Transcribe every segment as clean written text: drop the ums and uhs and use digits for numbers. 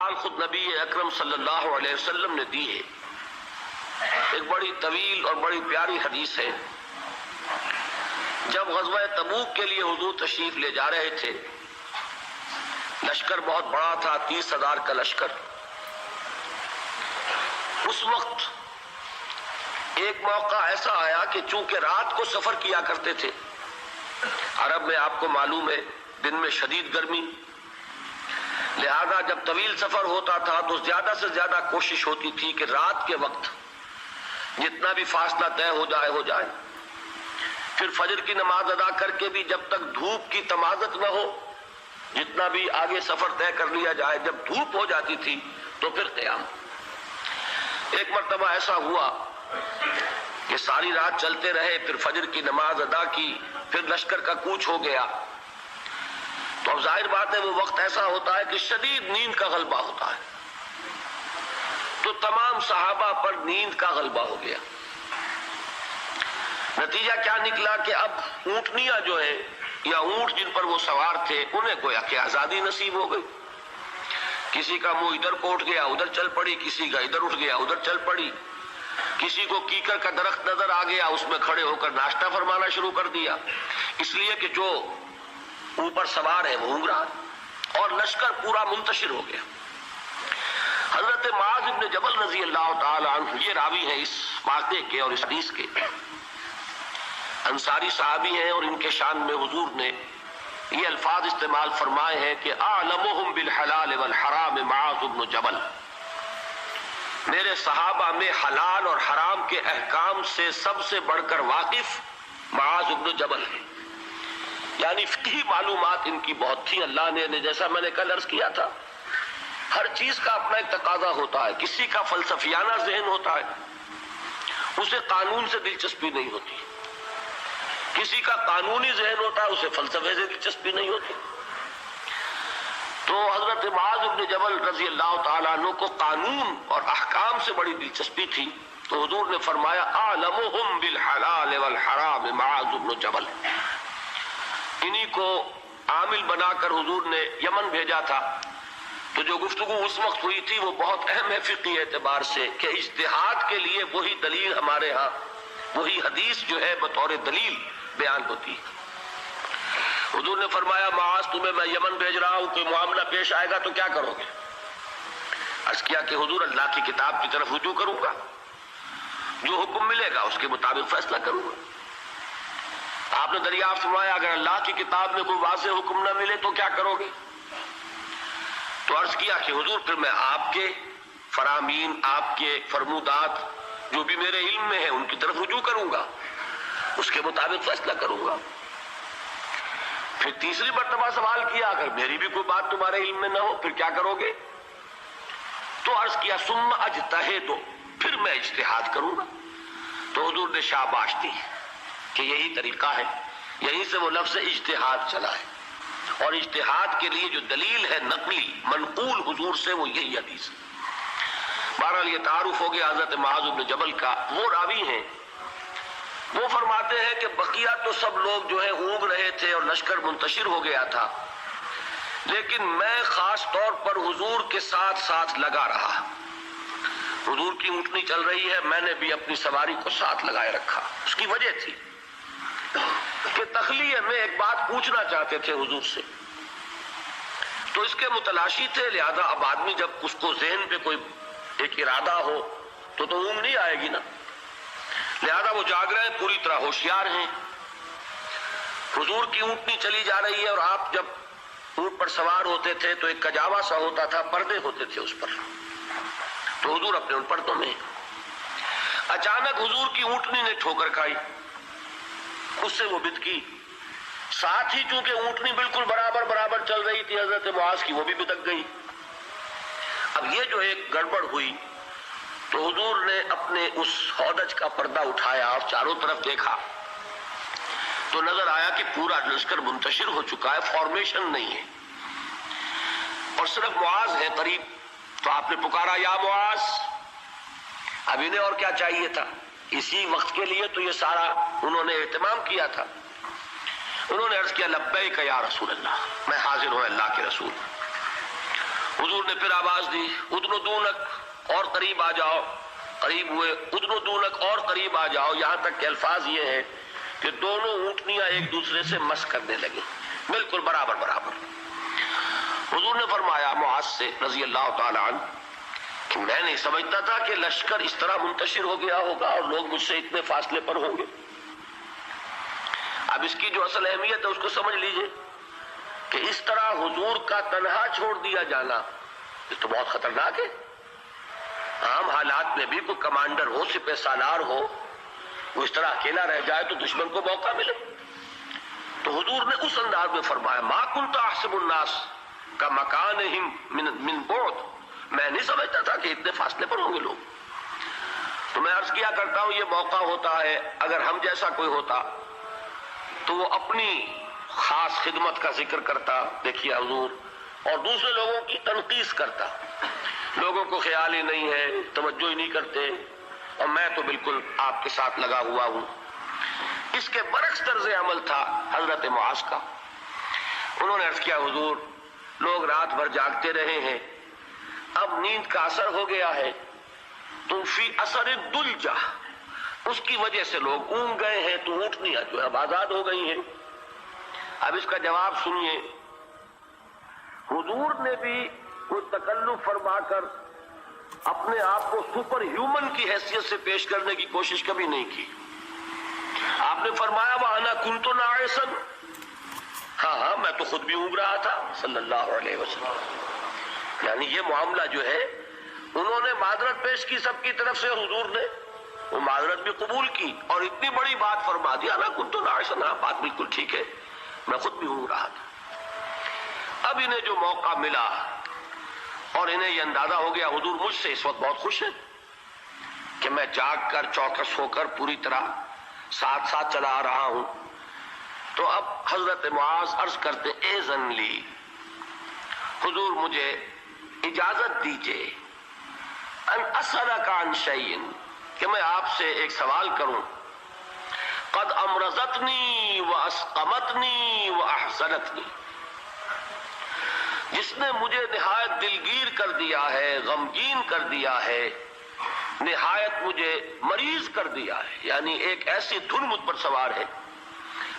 خود نبی اکرم صلی اللہ علیہ وسلم نے دی ہے۔ ایک بڑی طویل اور بڑی پیاری حدیث ہے۔ جب غزوہ تبوک کے لیے حضور تشریف لے جا رہے تھے، لشکر بہت بڑا تھا، 30,000 کا لشکر۔ اس وقت ایک موقع ایسا آیا کہ چونکہ رات کو سفر کیا کرتے تھے، عرب میں آپ کو معلوم ہے دن میں شدید گرمی، لہذا جب طویل سفر ہوتا تھا تو زیادہ سے زیادہ کوشش ہوتی تھی کہ رات کے وقت جتنا بھی فاصلہ طے ہو جائے، پھر فجر کی نماز ادا کر کے بھی جب تک دھوپ کی تمازت نہ ہو، جتنا بھی آگے سفر طے کر لیا جائے، جب دھوپ ہو جاتی تھی تو پھر قیام۔ ایک مرتبہ ایسا ہوا کہ ساری رات چلتے رہے، پھر فجر کی نماز ادا کی، پھر لشکر کا کوچ ہو گیا، تو اب ظاہر بات ہے وہ وقت ایسا ہوتا ہے کہ شدید نیند کا غلبہ ہوتا ہے، تو تمام صحابہ پر نیند کا غلبہ ہو گیا۔ نتیجہ کیا نکلا کہ اب اونٹنیاں جو ہیں یا اونٹ جن پر وہ سوار تھے، انہیں گویا کہ آزادی نصیب ہو گئی۔ کسی کا منہ ادھر کو اٹھ گیا ادھر چل پڑی، کسی کا ادھر اٹھ گیا ادھر چل پڑی، کسی کو کیکر کا درخت نظر آ گیا، اس میں کھڑے ہو کر ناشتہ فرمانا شروع کر دیا، اس لیے کہ جو اوپر سوار ہے وہ اونگ رہا، اور لشکر پورا منتشر ہو گیا۔ حضرت معاذ بن جبل رضی اللہ تعالی عنہ یہ راوی ہیں اس واقعے کے اور اس حدیث کے، انصاری صحابی ہیں، اور ان کے شان میں حضور نے یہ الفاظ استعمال فرمائے ہیں کہ اعلمہم بالحلال والحرام معاذ بن جبل، میرے صحابہ میں حلال اور حرام کے احکام سے سب سے بڑھ کر واقف معاذ بن جبل ہے۔ یعنی فقہی معلومات ان کی بہت تھی۔ اللہ نے جیسا میں نے کل عرض کیا تھا، ہر چیز کا اپنا ایک تقاضا ہوتا ہے۔ کسی کا فلسفیانہ ذہن ہوتا ہے، اسے قانون سے دلچسپی نہیں ہوتی، کسی کا قانونی ذہن ہوتا ہے، اسے فلسفے سے دلچسپی نہیں ہوتی۔ تو حضرت معاذ بن جبل رضی اللہ تعالیٰ عنہ کو قانون اور احکام سے بڑی دلچسپی تھی، تو حضور نے فرمایا اعلمہم بالحلال والحرام معاذ بن جبل۔ انہی کو عامل بنا کر حضور نے یمن بھیجا تھا۔ تو جو گفتگو اس وقت ہوئی تھی وہ بہت اہم ہے فقہی اعتبار سے، کہ اجتہاد کے لیے وہی دلیل ہمارے ہاں، وہی حدیث جو ہے بطور دلیل بیان ہوتی ہے۔ حضور نے فرمایا معاذ تمہیں میں یمن بھیج رہا ہوں، کوئی معاملہ پیش آئے گا تو کیا کرو گے؟ عرض کیا کہ حضور اللہ کی کتاب کی طرف رجوع کروں گا، جو حکم ملے گا اس کے مطابق فیصلہ کروں گا۔ آپ نے دریافت فرمایا اگر اللہ کی کتاب میں کوئی واضح حکم نہ ملے تو کیا کرو گے؟ تو عرض کیا کہ حضور پھر میں آپ کے فرامین، آپ کے فرمودات جو بھی میرے علم میں ہیں ان کی طرف رجوع کروں گا، اس کے مطابق فیصلہ کروں گا۔ پھر تیسری مرتبہ سوال کیا اگر میری بھی کوئی بات تمہارے علم میں نہ ہو پھر کیا کرو گے؟ تو عرض کیا ثم اجتہد، پھر میں اجتہاد کروں گا۔ تو حضور نے شاباش دی کہ یہی طریقہ ہے، یہیں سے وہ لفظ اجتہاد چلا ہے، اور اجتہاد کے لیے جو دلیل ہے نقلی منقول حضور سے وہ یہی حدیث ہے۔ بہرحال یہ تعارف ہو گیا حضرت معاذ بن جبل کا۔ وہ راوی ہیں، وہ فرماتے ہیں کہ بقیہ تو سب لوگ جو ہے اونگ رہے تھے اور لشکر منتشر ہو گیا تھا، لیکن میں خاص طور پر حضور کے ساتھ ساتھ لگا رہا۔ حضور کی اونٹنی چل رہی ہے، میں نے بھی اپنی سواری کو ساتھ لگائے رکھا۔ اس کی وجہ تھی کہ تخلیہ میں ایک بات پوچھنا چاہتے تھے حضور سے، تو اس کے متلاشی تھے، لہذا اب آدمی جب اس کو ذہن پہ کوئی ایک ارادہ ہو تو اونگ نہیں آئے گی نا، لہذا وہ جاگ رہے ہیں، پوری طرح ہوشیار ہیں۔ حضور کی اونٹنی چلی جا رہی ہے، اور آپ جب اونٹ پر سوار ہوتے تھے تو ایک کجاوا سا ہوتا تھا، پردے ہوتے تھے اس پر، تو حضور اپنے ان پردوں میں۔ اچانک حضور کی اونٹنی نے ٹھوکر کھائی، اس سے وہ بتکی، ساتھ ہی چونکہ اونٹنی بالکل برابر چل رہی تھی حضرت معاذ کی، وہ بھی بتک گئی۔ اب یہ جو ایک گڑبڑ ہوئی تو حضور نے اپنے اس ہودج کا پردہ اٹھایا اور چاروں طرف دیکھا تو نظر آیا کہ پورا لشکر منتشر ہو چکا ہے، فارمیشن نہیں ہے، اور صرف معاذ ہے قریب۔ تو آپ نے پکارا یا معاذ، اب انہیں اور کیا چاہیے تھا؟ اسی وقت کے لیے تو یہ سارا انہوں نے اہتمام کیا تھا۔ انہوں نے عرض کیا لبیک یا رسول اللہ، میں حاضر ہوں اللہ کے رسول۔ حضور نے پھر آواز دی ادنو دونک، اور قریب آ جاؤ. قریب ہوئے. ادنو دونک، اور قریب آ جاؤ. یہاں تک کہ الفاظ یہ ہیں کہ دونوں اونٹنیاں ایک دوسرے سے مس کرنے لگی، بالکل برابر برابر. حضور نے فرمایا معاذ سے رضی اللہ تعالی عنہ کہ میں نہیں سمجھتا تھا کہ لشکر اس طرح منتشر ہو گیا ہوگا اور لوگ مجھ سے اتنے فاصلے پر ہوں گے. اب اس کی جو اصل اہمیت ہے اس کو سمجھ لیجئے کہ اس طرح حضور کا تنہا چھوڑ دیا جانا یہ تو بہت خطرناک ہے. عام حالات میں بھی کوئی کمانڈر ہو، سپہ سالار ہو، وہ اس طرح اکیلا رہ جائے تو دشمن کو موقع ملے. تو حضور نے اس انداز میں فرمایا ما کنت احسب الناس کا مکانہم من بعد، میں نہیں سمجھتا تھا کہ اتنے فاصلے پر ہوں گے لوگ. تو میں عرض کیا کرتا ہوں یہ موقع ہوتا ہے اگر ہم جیسا کوئی ہوتا تو وہ اپنی خاص خدمت کا ذکر کرتا، دیکھیے حضور، اور دوسرے لوگوں کی تنقیص کرتا. لوگوں کو خیال ہی نہیں ہے، توجہ ہی نہیں کرتے، اور میں تو بالکل آپ کے ساتھ لگا ہوا ہوں. اس کے برعکس طرز عمل تھا حضرت معاذ کا. انہوں نے عرض کیا حضور لوگ رات بھر جاگتے رہے ہیں، اب نیند کا اثر ہو گیا ہے، تو فی اثر الدلجہ، اس کی وجہ سے لوگ اونگ گئے ہیں، تو اونٹنیاں جو ہے اب آزاد ہو گئی ہیں. اب اس کا جواب سنیے. حضور نے بھی کوئی تکلف فرما کر اپنے آپ کو سپر ہیومن کی حیثیت سے پیش کرنے کی کوشش کبھی نہیں کی. آپ نے فرمایا وَأَنَا كُنْتُ نَاعِسًا، ہاں میں تو خود بھی اونگ رہا تھا صلی اللہ علیہ وسلم. یعنی یہ معاملہ جو ہے انہوں نے معذرت پیش کی سب کی طرف سے، حضور نے وہ معذرت بھی قبول کی اور اتنی بڑی بات فرما دیا نا كُنْتُ نَاعِسًا، ہاں بات بالکل ٹھیک ہے، میں خود بھی اونگ رہا تھا. اب انہیں جو موقع ملا اور انہیں یہ اندازہ ہو گیا حضور مجھ سے اس وقت بہت خوش ہے کہ میں جاگ کر چوکس ہو کر پوری طرح ساتھ ساتھ چلا آ رہا ہوں. تو اب حضرت معاذ عرض کرتے اذن لی، حضور مجھے اجازت دیجئے ان اسألک عن شیء، کہ میں آپ سے ایک سوال کروں. قد امرضتنی واسقمتنی واحزنتنی، جس نے مجھے نہایت دلگیر کر دیا ہے، غمگین کر دیا ہے، نہایت مجھے مریض کر دیا ہے. یعنی ایک ایسی دھن مجھ پر سوار ہے،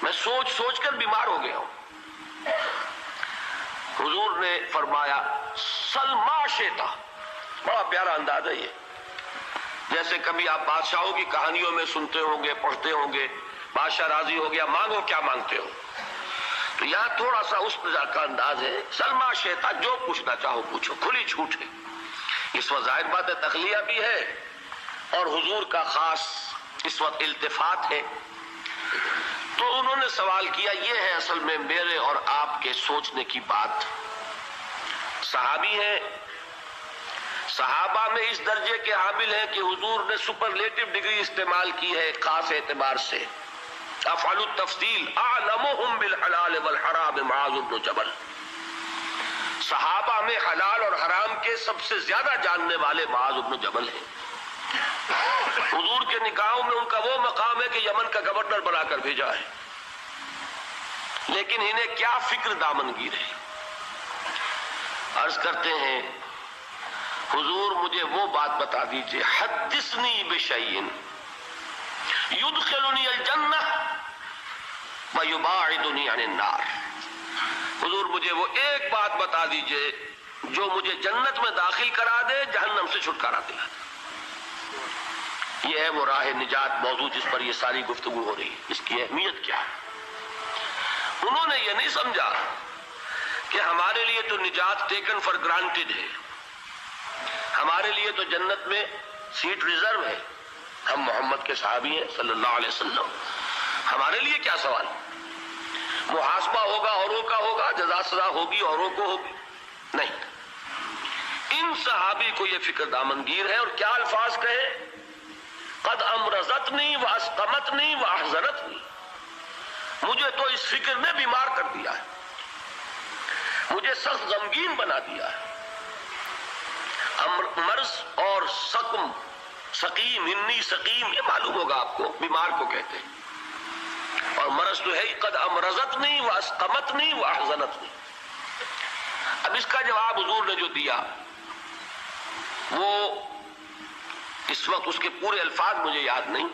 میں سوچ سوچ کر بیمار ہو گیا ہوں. حضور نے فرمایا سل ما شئت، بڑا پیارا انداز ہے یہ. جیسے کبھی آپ بادشاہوں کی کہانیوں میں سنتے ہوں گے، پڑھتے ہوں گے، بادشاہ راضی ہو گیا مانگو کیا مانگتے ہو. تو یہاں تھوڑا سا اس کا انداز ہے سل ما شئت، جو پوچھنا چاہو پوچھو، کھلی چھوٹ ہے. اس وقت ظاہر بات ہے تخلیہ بھی ہے اور حضور کا خاص اس وقت التفات ہے. تو انہوں نے سوال کیا، یہ ہے اصل میں میرے اور آپ کے سوچنے کی بات. صحابی ہیں، صحابہ میں اس درجے کے حامل ہیں کہ حضور نے سپرلیٹو ڈگری استعمال کی ہے خاص اعتبار سے. افعل التفضیل اعلمهم بالحلال والحرام معاذ بن جبل، صحابہ میں حلال اور حرام کے سب سے زیادہ جاننے والے معاذ بن جبل ہیں. حضور کے نکاحوں میں ان کا وہ مقام ہے کہ یمن کا گورنر بنا کر بھیجا ہے، لیکن انہیں کیا فکر دامنگیر ہے. عرض کرتے ہیں حضور مجھے وہ بات بتا دیجئے، حدثنی بشیء یدخلنی الجنہ ویباعدنی عن النار. حضور مجھے وہ ایک بات بتا دیجئے جو مجھے جنت میں داخل کرا دے، جہنم سے چھٹکارا دلا دے. یہ ہے وہ راہ نجات موضوع جس پر یہ ساری گفتگو ہو رہی ہے. اس کی اہمیت کیا ہے؟ انہوں نے یہ نہیں سمجھا کہ ہمارے لیے تو نجات ٹیکن فار گرانٹیڈ ہے، ہمارے لیے تو جنت میں سیٹ ریزرو ہے، ہم محمد کے صحابی ہیں صلی اللہ علیہ وسلم، ہمارے لیے کیا سوال. محاسبہ ہوگا اوروں کا ہوگا، جزا سزا ہوگی اوروں کو ہوگی. نہیں، ان صحابی کو یہ فکر دامنگیر ہے. اور کیا الفاظ کہے، قد امرضتنی واسقمتنی واحزنتنی، مجھے تو اس فکر نے بیمار کر دیا ہے، مجھے سخت غمگین بنا دیا ہے. مرض اور سقم، سقیم، انی سقیم، یہ معلوم ہوگا آپ کو، بیمار کو کہتے ہیں. اور مرض تو ہے قد امرضتنی واسقمتنی واحزنتنی. اب اس کا جواب حضور نے جو دیا وہ اس وقت اس کے پورے الفاظ مجھے یاد نہیں،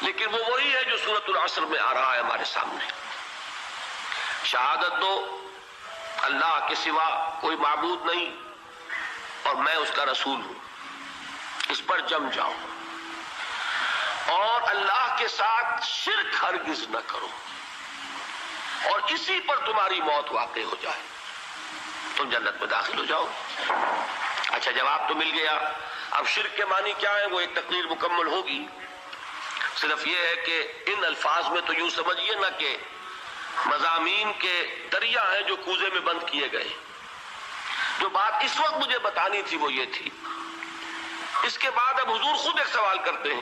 لیکن وہ وہی ہے جو سورۃ العصر میں آ رہا ہے ہمارے سامنے۔ شہادت دو اللہ کے سوا کوئی معبود نہیں اور میں اس کا رسول ہوں، اس پر جم جاؤ، اور اللہ کے ساتھ شرک ہرگز نہ کرو، اور اسی پر تمہاری موت واقع ہو جائے، تم جنت میں داخل ہو جاؤ۔ اچھا، جواب تو مل گیا۔ اب شرک کے معنی کیا ہے وہ ایک تقریر مکمل ہوگی، صرف یہ ہے کہ ان الفاظ میں تو یوں سمجھیے نا کہ مضامین کے دریا ہیں جو کوزے میں بند کیے گئے۔ جو بات اس وقت مجھے بتانی تھی وہ یہ تھی۔ اس کے بعد اب حضور خود ایک سوال کرتے ہیں،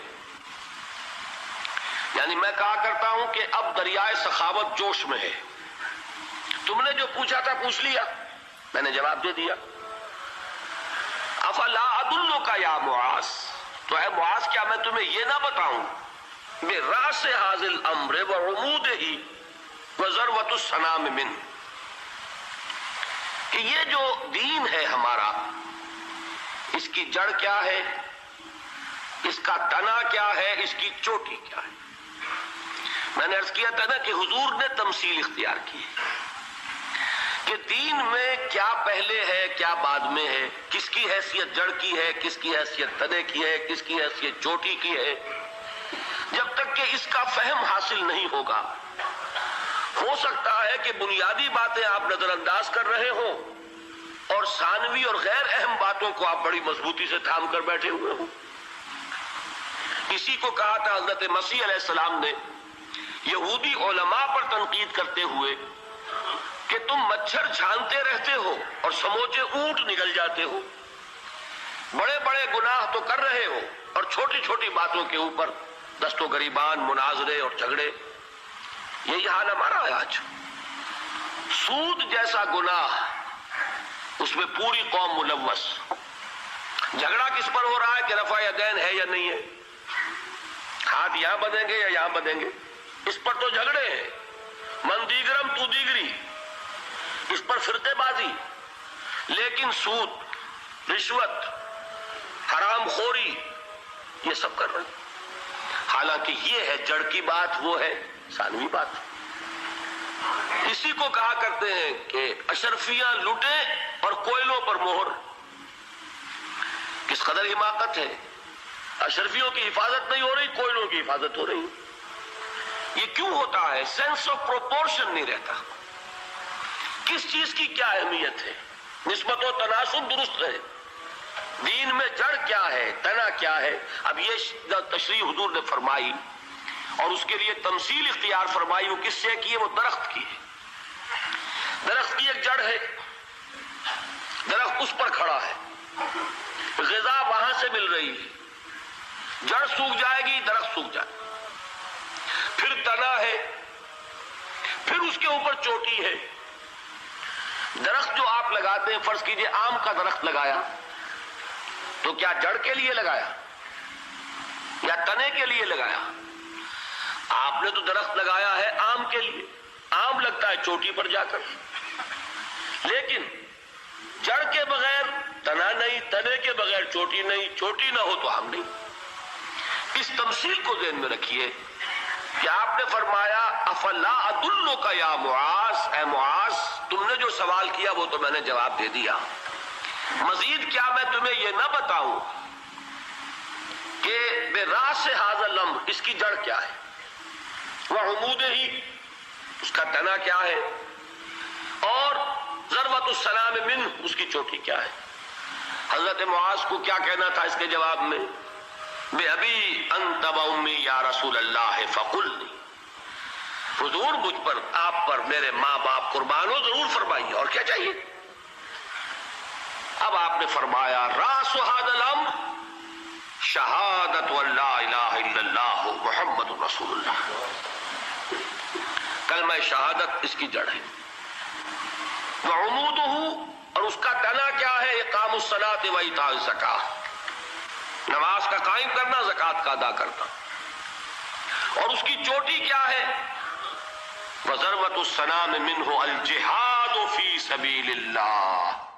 یعنی میں کہا کرتا ہوں کہ اب دریائے سخاوت جوش میں ہے، تم نے جو پوچھا تھا پوچھ لیا، میں نے جواب دے دیا۔ افلا ادلک یا معاذ، تو اے معاذ کیا میں تمہیں یہ نہ بتاؤں براس ھذا الامر وعمودہ وذروۃ السنام منہ، کہ یہ جو دین ہے ہمارا، اس کی جڑ کیا ہے، اس کا تنا کیا ہے، اس کی چوٹی کیا ہے۔ میں نے عرض کیا تھا نا کہ حضور نے تمثیل اختیار کی کہ دین میں کیا پہلے ہے کیا بعد میں ہے، کس کی حیثیت جڑ کی ہے، کس کی حیثیت تنے کی ہے، کس کی حیثیت چوٹی کی ہے۔ جب تک کہ اس کا فہم حاصل نہیں ہوگا، ہو سکتا ہے کہ بنیادی باتیں آپ نظر انداز کر رہے ہوں اور ثانوی اور غیر اہم باتوں کو آپ بڑی مضبوطی سے تھام کر بیٹھے ہوئے ہوں۔ اسی کو کہا تھا حضرت مسیح علیہ السلام نے یہودی علماء پر تنقید کرتے ہوئے کہ تم مچھر چھانتے رہتے ہو اور سموچے اونٹ نگل جاتے ہو، بڑے بڑے گناہ تو کر رہے ہو اور چھوٹی چھوٹی باتوں کے اوپر دست و گریبان، مناظرے اور جھگڑے۔ یہی حال ہمارا ہے آج۔ سود جیسا گناہ، اس میں پوری قوم ملوث۔ جھگڑا کس پر ہو رہا ہے کہ رفع یدین ہے یا نہیں ہے، ہاتھ یہاں بدیں گے یا یہاں بدیں گے، اس پر تو جھگڑے ہیں۔ من دیگرم تو دیگری، اس پر فرقے بازی۔ لیکن سود، رشوت، حرام خوری، یہ سب کر رہے ہیں۔ حالانکہ یہ ہے جڑ کی بات، وہ ہے ثانوی بات۔ اسی کو کہا کرتے ہیں کہ اشرفیاں لٹے اور کوئلوں پر مہر۔ کس قدر حماقت ہے، اشرفیوں کی حفاظت نہیں ہو رہی، کوئلوں کی حفاظت ہو رہی۔ یہ کیوں ہوتا ہے؟ سینس آف پروپورشن نہیں رہتا، کس چیز کی کیا اہمیت ہے، نسبت و تناسب درست ہے، دین میں جڑ کیا ہے، تنا کیا ہے۔ اب یہ تشریح حضور نے فرمائی اور اس کے لیے تمثیل اختیار فرمائی، وہ کس سے کی ہے؟ وہ درخت کی ہے۔ درخت کی ایک جڑ ہے، درخت اس پر کھڑا ہے، غذا وہاں سے مل رہی ہے، جڑ سوکھ جائے گی درخت سوکھ جائے گا۔ پھر تنا ہے، پھر اس کے اوپر چوٹی ہے۔ درخت جو آپ لگاتے ہیں، فرض کیجئے آم کا درخت لگایا تو کیا جڑ کے لیے لگایا یا تنے کے لیے لگایا؟ آپ نے تو درخت لگایا ہے آم کے لیے، آم لگتا ہے چوٹی پر جا کر، لیکن جڑ کے بغیر تنا نہیں، تنے کے بغیر چوٹی نہیں، چوٹی نہ ہو تو آم نہیں۔ اس تمثیل کو ذہن میں رکھیے کہ آپ نے فرمایا افلا ادلک یا معاذ، اے معاذ تم نے جو سوال کیا وہ تو میں نے جواب دے دیا، مزید کیا میں تمہیں یہ نہ بتاؤں کہ براس ھذا الامر، اس کی جڑ کیا ہے، وعمودہ، اس کا تنا کیا ہے، اور ذروۃ السنام منہ، اس کی چوٹی کیا ہے۔ حضرت معاذ کو کیا کہنا تھا اس کے جواب میں؟ بِأَبِي أَنْتَ وَأُمِّي یا رسول اللہ فَقُلْنِي، حضور مجھ پر، آپ پر میرے ماں باپ قربان ہو، ضرور فرمائیے، اور کیا چاہیے؟ اب آپ نے فرمایا راس ھذا الامر شہادت ان لا الہ الا اللہ محمد رسول اللہ، کلمہ شہادت اس کی جڑ ہے۔ وعمودہ، اور اس کا تنا کیا ہے؟ اقام الصلاۃ وایتاء الزکاۃ، نماز کا قائم کرنا، زکوٰۃ کا ادا کرنا۔ اور اس کی چوٹی کیا ہے؟ وذروۃ السنام منہ الجہاد الجہاد فی سبیل اللہ.